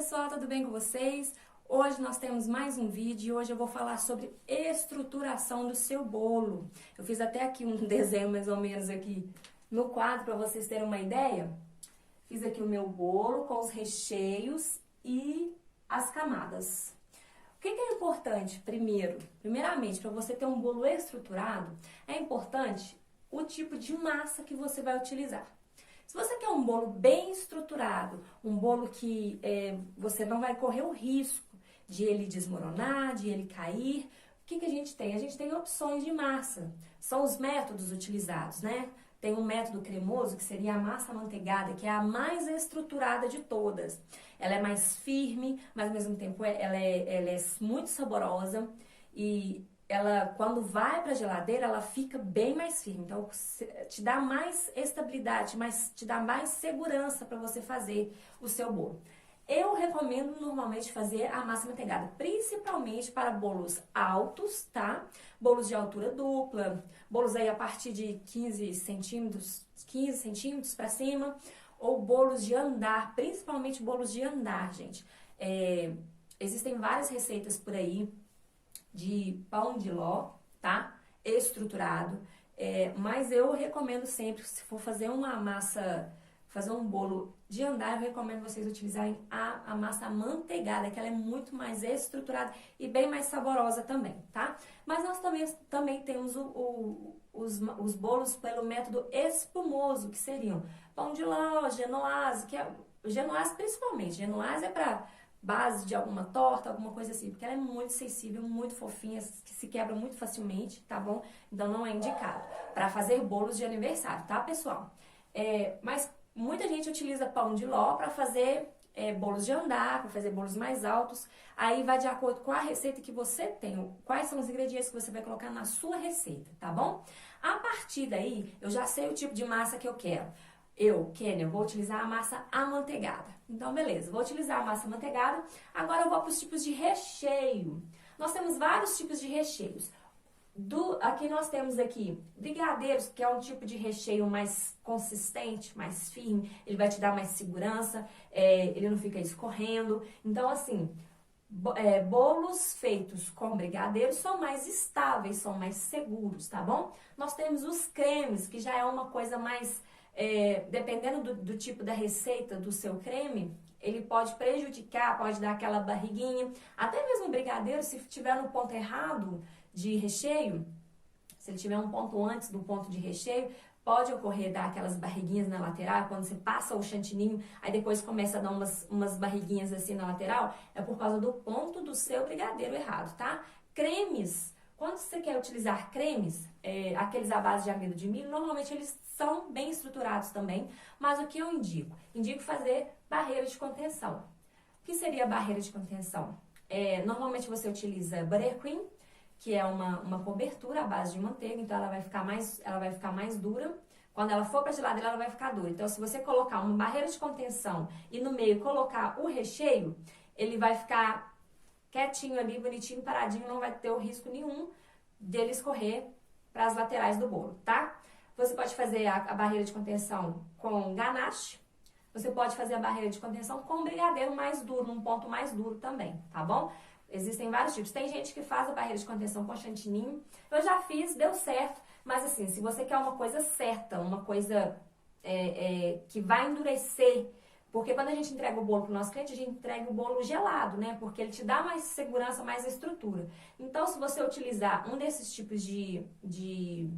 pessoal, tudo bem com vocês? Hoje nós temos mais um vídeo e hoje eu vou falar sobre estruturação do seu bolo. Eu fiz até aqui um desenho mais ou menos aqui no quadro para vocês terem uma ideia. Fiz aqui o meu bolo com os recheios e as camadas. O que é importante primeiramente, para você ter um bolo estruturado, é importante o tipo de massa que você vai utilizar. Se você quer um bolo bem estruturado, um bolo que você não vai correr o risco de ele desmoronar, de ele cair, o que a gente tem? A gente tem opções de massa. São os métodos utilizados, né? Tem um método cremoso, que seria a massa amanteigada, que é a mais estruturada de todas. Ela é mais firme, mas ao mesmo tempo ela é muito saborosa e ela, quando vai para a geladeira, ela fica bem mais firme. Então, te dá mais estabilidade, te dá mais segurança para você fazer o seu bolo. Eu recomendo normalmente fazer a massa manteigada, principalmente para bolos altos, tá? Bolos de altura dupla, bolos aí a partir de 15 centímetros para cima, ou bolos de andar, principalmente bolos de andar, gente. Existem várias receitas por aí de pão de ló, tá? Estruturado, mas eu recomendo sempre, se for fazer uma massa, fazer um bolo de andar, eu recomendo vocês utilizarem a massa amanteigada, que ela é muito mais estruturada e bem mais saborosa também, tá? Mas nós também temos os bolos pelo método espumoso, que seriam pão de ló, genoise, genoise principalmente, genoise é para base de alguma torta, alguma coisa assim, porque ela é muito sensível, muito fofinha, que se quebra muito facilmente, tá bom? Então não é indicado para fazer bolos de aniversário, tá, pessoal? Mas muita gente utiliza pão de ló para fazer bolos de andar, para fazer bolos mais altos. Aí vai de acordo com a receita que você tem, quais são os ingredientes que você vai colocar na sua receita, tá bom? A partir daí, eu já sei o tipo de massa que eu quero. Kênia, vou utilizar a massa amanteigada. Então, beleza, vou utilizar a massa amanteigada. Agora eu vou para os tipos de recheio. Nós temos vários tipos de recheios. Aqui nós temos aqui brigadeiros, que é um tipo de recheio mais consistente, mais firme. Ele vai te dar mais segurança, ele não fica escorrendo. Então, assim, bolos feitos com brigadeiros são mais estáveis, são mais seguros, tá bom? Nós temos os cremes, que já é uma coisa mais... dependendo do tipo da receita do seu creme, ele pode prejudicar, pode dar aquela barriguinha. Até mesmo o brigadeiro, se tiver no ponto errado de recheio, se ele tiver um ponto antes do ponto de recheio, pode ocorrer dar aquelas barriguinhas na lateral, quando você passa o chantininho, aí depois começa a dar umas barriguinhas assim na lateral, é por causa do ponto do seu brigadeiro errado, tá? Cremes, quando você quer utilizar cremes, aqueles à base de amido de milho, normalmente eles são bem estruturados também, mas o que eu indico? Indico fazer barreira de contenção. O que seria a barreira de contenção? Normalmente você utiliza buttercream, que é uma cobertura à base de manteiga, então ela vai ficar mais dura. Quando ela for para a geladeira, ela vai ficar dura. Então, se você colocar uma barreira de contenção e no meio colocar o recheio, ele vai ficar quietinho ali, bonitinho, paradinho, não vai ter o risco nenhum dele escorrer para as laterais do bolo, tá? Você pode fazer a barreira de contenção com ganache, você pode fazer a barreira de contenção com brigadeiro mais duro, num ponto mais duro também, tá bom? Existem vários tipos. Tem gente que faz a barreira de contenção com chantininho. Eu já fiz, deu certo, mas assim, se você quer uma coisa certa, uma coisa que vai endurecer, porque quando a gente entrega o bolo para o nosso cliente, a gente entrega o bolo gelado, né? Porque ele te dá mais segurança, mais estrutura. Então, se você utilizar um desses tipos de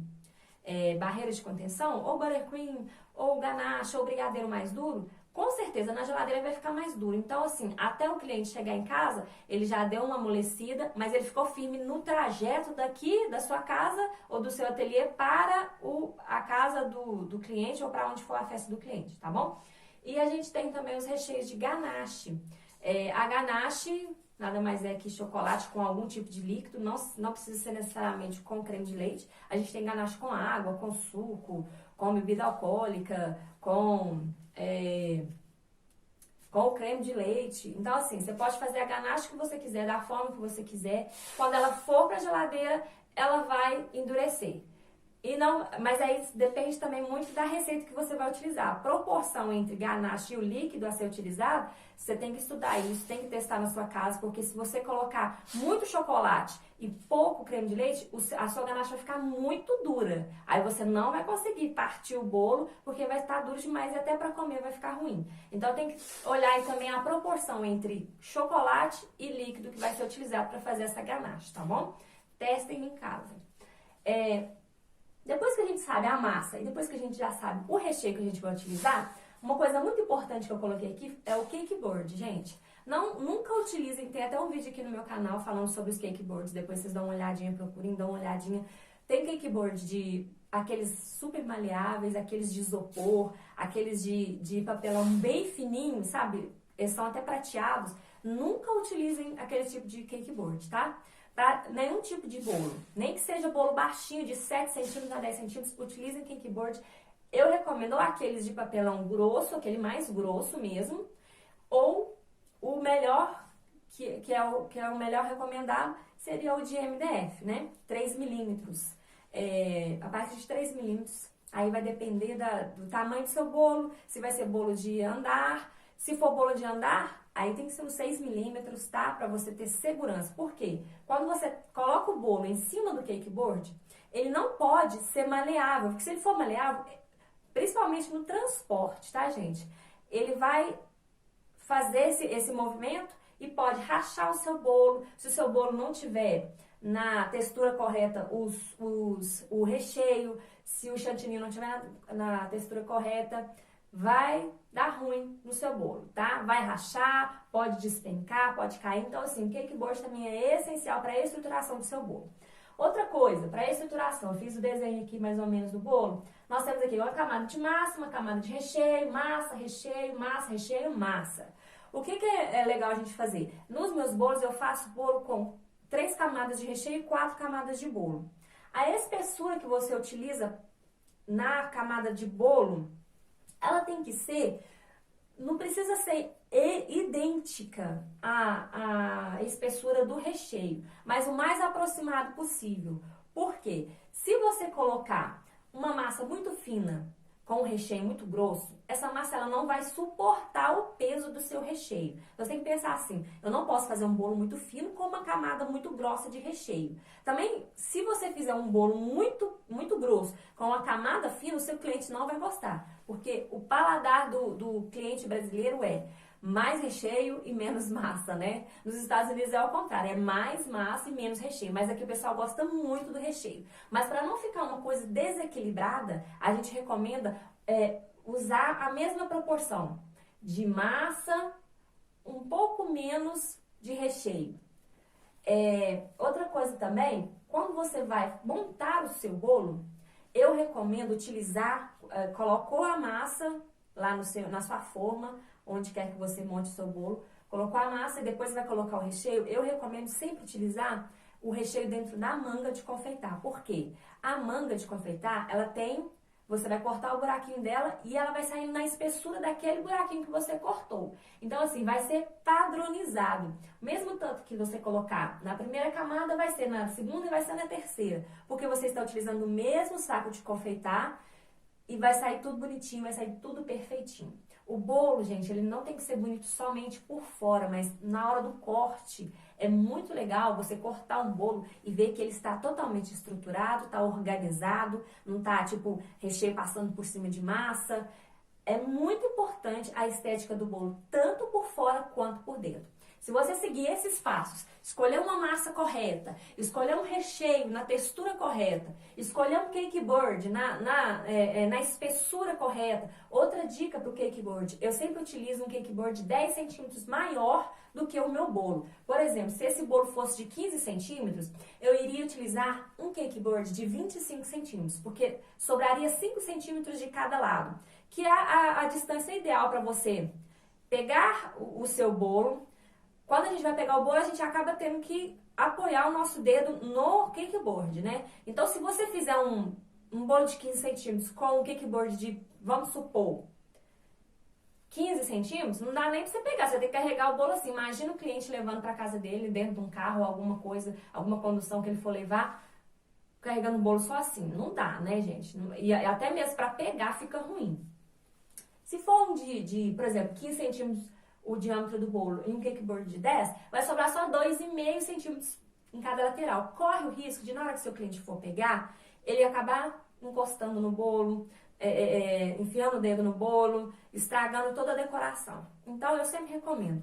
barreira de contenção, ou buttercream, ou ganache, ou brigadeiro mais duro, com certeza na geladeira vai ficar mais duro. Então, assim, até o cliente chegar em casa, ele já deu uma amolecida, mas ele ficou firme no trajeto daqui da sua casa ou do seu ateliê para a casa do cliente ou para onde for a festa do cliente, tá bom? E a gente tem também os recheios de ganache. A ganache nada mais é que chocolate com algum tipo de líquido, não precisa ser necessariamente com creme de leite. A gente tem ganache com água, com suco, com bebida alcoólica, com o creme de leite. Então, assim, você pode fazer a ganache que você quiser, da forma que você quiser. Quando ela for para a geladeira, ela vai endurecer. E não, mas aí depende também muito da receita que você vai utilizar. A proporção entre ganache e o líquido a ser utilizado, você tem que estudar isso, tem que testar na sua casa, porque se você colocar muito chocolate e pouco creme de leite, a sua ganache vai ficar muito dura. Aí você não vai conseguir partir o bolo, porque vai estar duro demais e até para comer vai ficar ruim. Então tem que olhar aí também a proporção entre chocolate e líquido que vai ser utilizado para fazer essa ganache, tá bom? Testem em casa. Depois que a gente sabe a massa e depois que a gente já sabe o recheio que a gente vai utilizar, uma coisa muito importante que eu coloquei aqui é o cake board, gente. Nunca utilizem, tem até um vídeo aqui no meu canal falando sobre os cake boards, depois vocês dão uma olhadinha, procurem, dão uma olhadinha. Tem cake board de aqueles super maleáveis, aqueles de isopor, aqueles de papelão bem fininho, sabe? Eles são até prateados. Nunca utilizem aquele tipo de cake board, tá? Para nenhum tipo de bolo, nem que seja bolo baixinho de 7 centímetros a 10 centímetros, utilizem cake board. Eu recomendo aqueles de papelão grosso, aquele mais grosso mesmo, ou o melhor, que é o melhor recomendado, seria o de MDF, né? 3 milímetros. A partir de 3 milímetros, aí vai depender do tamanho do seu bolo, se vai ser bolo de andar. Se for bolo de andar, aí tem que ser uns 6 milímetros, tá? Pra você ter segurança. Por quê? Quando você coloca o bolo em cima do cake board, ele não pode ser maleável, porque se ele for maleável, principalmente no transporte, tá, gente? Ele vai fazer esse movimento e pode rachar o seu bolo. Se o seu bolo não tiver na textura correta o recheio, se o chantilly não tiver na textura correta, vai dar ruim no seu bolo, tá? Vai rachar, pode despencar, pode cair. Então, assim, o cake board também é essencial para a estruturação do seu bolo. Outra coisa, para a estruturação, eu fiz o desenho aqui mais ou menos do bolo. Nós temos aqui uma camada de massa, uma camada de recheio, massa, recheio, massa, recheio, massa. O que é legal a gente fazer? Nos meus bolos eu faço bolo com 3 camadas de recheio e 4 camadas de bolo. A espessura que você utiliza na camada de bolo, ela tem que ser, não precisa ser idêntica à espessura do recheio, mas o mais aproximado possível. Por quê? Se você colocar uma massa muito fina com um recheio muito grosso, essa massa ela não vai suportar o peso do seu recheio. Você tem que pensar assim, eu não posso fazer um bolo muito fino com uma camada muito grossa de recheio. Também, se você fizer um bolo muito grosso com uma camada fina, o seu cliente não vai gostar. Porque o paladar do cliente brasileiro é mais recheio e menos massa, né? Nos Estados Unidos é o contrário, é mais massa e menos recheio. Mas aqui o pessoal gosta muito do recheio. Mas para não ficar uma coisa desequilibrada, a gente recomenda usar a mesma proporção de massa, um pouco menos de recheio. Outra coisa também, quando você vai montar o seu bolo, eu recomendo utilizar, colocou a massa lá na sua forma, onde quer que você monte o seu bolo, colocou a massa e depois vai colocar o recheio, eu recomendo sempre utilizar o recheio dentro da manga de confeitar. Por quê? A manga de confeitar, você vai cortar o buraquinho dela e ela vai saindo na espessura daquele buraquinho que você cortou. Então, assim, vai ser padronizado. Mesmo tanto que você colocar na primeira camada, vai ser na segunda e vai ser na terceira. Porque você está utilizando o mesmo saco de confeitar e vai sair tudo bonitinho, vai sair tudo perfeitinho. O bolo, gente, ele não tem que ser bonito somente por fora, mas na hora do corte é muito legal você cortar um bolo e ver que ele está totalmente estruturado, está organizado, não está tipo recheio passando por cima de massa. É muito importante a estética do bolo, tanto por fora quanto por dentro. Se você seguir esses passos, escolher uma massa correta, escolher um recheio na textura correta, escolher um cake board na espessura correta. Outra dica para o cake board, eu sempre utilizo um cake board 10 centímetros maior do que o meu bolo. Por exemplo, se esse bolo fosse de 15 centímetros, eu iria utilizar um cake board de 25 centímetros, porque sobraria 5 centímetros de cada lado, que é a distância ideal para você pegar o seu bolo. Quando a gente vai pegar o bolo, a gente acaba tendo que apoiar o nosso dedo no cake board, né? Então, se você fizer um bolo de 15 centímetros com um cake board de, vamos supor, 15 centímetros, não dá nem pra você pegar. Você tem que carregar o bolo assim. Imagina o cliente levando pra casa dele, dentro de um carro, alguma coisa, alguma condução que ele for levar. carregando o bolo só assim. Não dá, né, gente? E até mesmo para pegar fica ruim. Se for um por exemplo, 15 centímetros o diâmetro do bolo e um cake board de 10, vai sobrar só 2,5 centímetros em cada lateral. Corre o risco de, na hora que seu cliente for pegar, ele acabar encostando no bolo, enfiando o dedo no bolo, estragando toda a decoração. Então, eu sempre recomendo,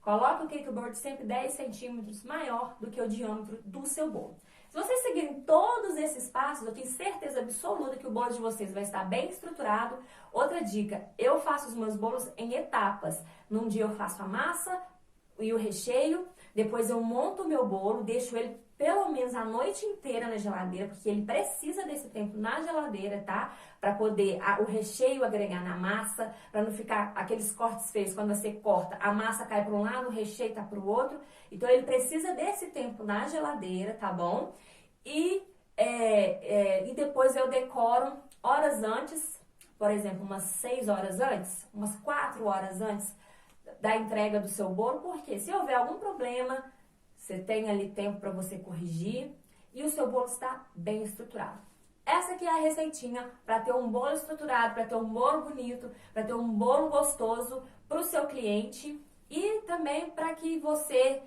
coloque o cake board sempre 10 centímetros maior do que o diâmetro do seu bolo. Se vocês seguirem todos esses passos, eu tenho certeza absoluta que o bolo de vocês vai estar bem estruturado. Outra dica, eu faço os meus bolos em etapas. Num dia eu faço a massa e o recheio, depois eu monto o meu bolo, deixo ele pelo menos a noite inteira na geladeira, porque ele precisa desse tempo na geladeira, tá? Para poder o recheio agregar na massa, para não ficar aqueles cortes feios quando você corta, a massa cai para um lado, o recheio tá para o outro. Então ele precisa desse tempo na geladeira, tá bom? E depois eu decoro horas antes, por exemplo, umas 6 horas antes, umas 4 horas antes da entrega do seu bolo, porque se houver algum problema, você tem ali tempo para você corrigir e o seu bolo está bem estruturado. Essa aqui é a receitinha para ter um bolo estruturado, para ter um bolo bonito, para ter um bolo gostoso para o seu cliente e também para que você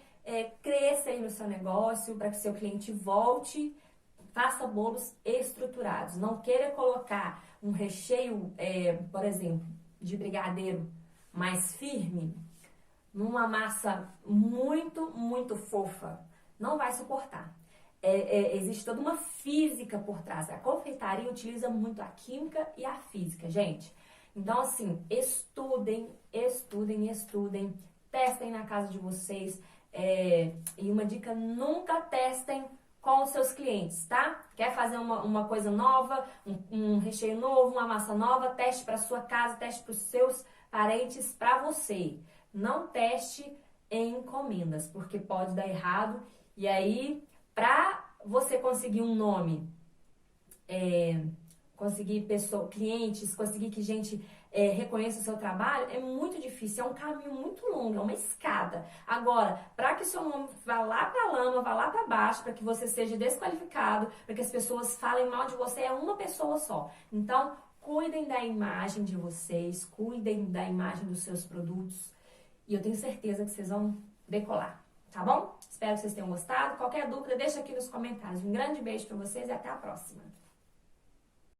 cresça aí no seu negócio, para que o seu cliente volte. Faça bolos estruturados. Não queira colocar um recheio, por exemplo, de brigadeiro mais firme numa massa muito, muito fofa. Não vai suportar. Existe toda uma física por trás. A confeitaria utiliza muito a química e a física, gente. Então, assim, estudem, estudem, estudem. Testem na casa de vocês. E uma dica, nunca testem com os seus clientes, tá? Quer fazer uma coisa nova, um recheio novo, uma massa nova, teste para sua casa, teste para os seus parentes, para você. Não teste em encomendas, porque pode dar errado. E aí, para você conseguir um nome, conseguir clientes, conseguir que gente reconheça o seu trabalho, é muito difícil, é um caminho muito longo, é uma escada. Agora, para que o seu nome vá lá para a lama, vá lá para baixo, para que você seja desqualificado, para que as pessoas falem mal de você, é uma pessoa só. Então, cuidem da imagem de vocês, cuidem da imagem dos seus produtos, e eu tenho certeza que vocês vão decolar, tá bom? Espero que vocês tenham gostado. Qualquer dúvida, deixa aqui nos comentários. Um grande beijo para vocês e até a próxima.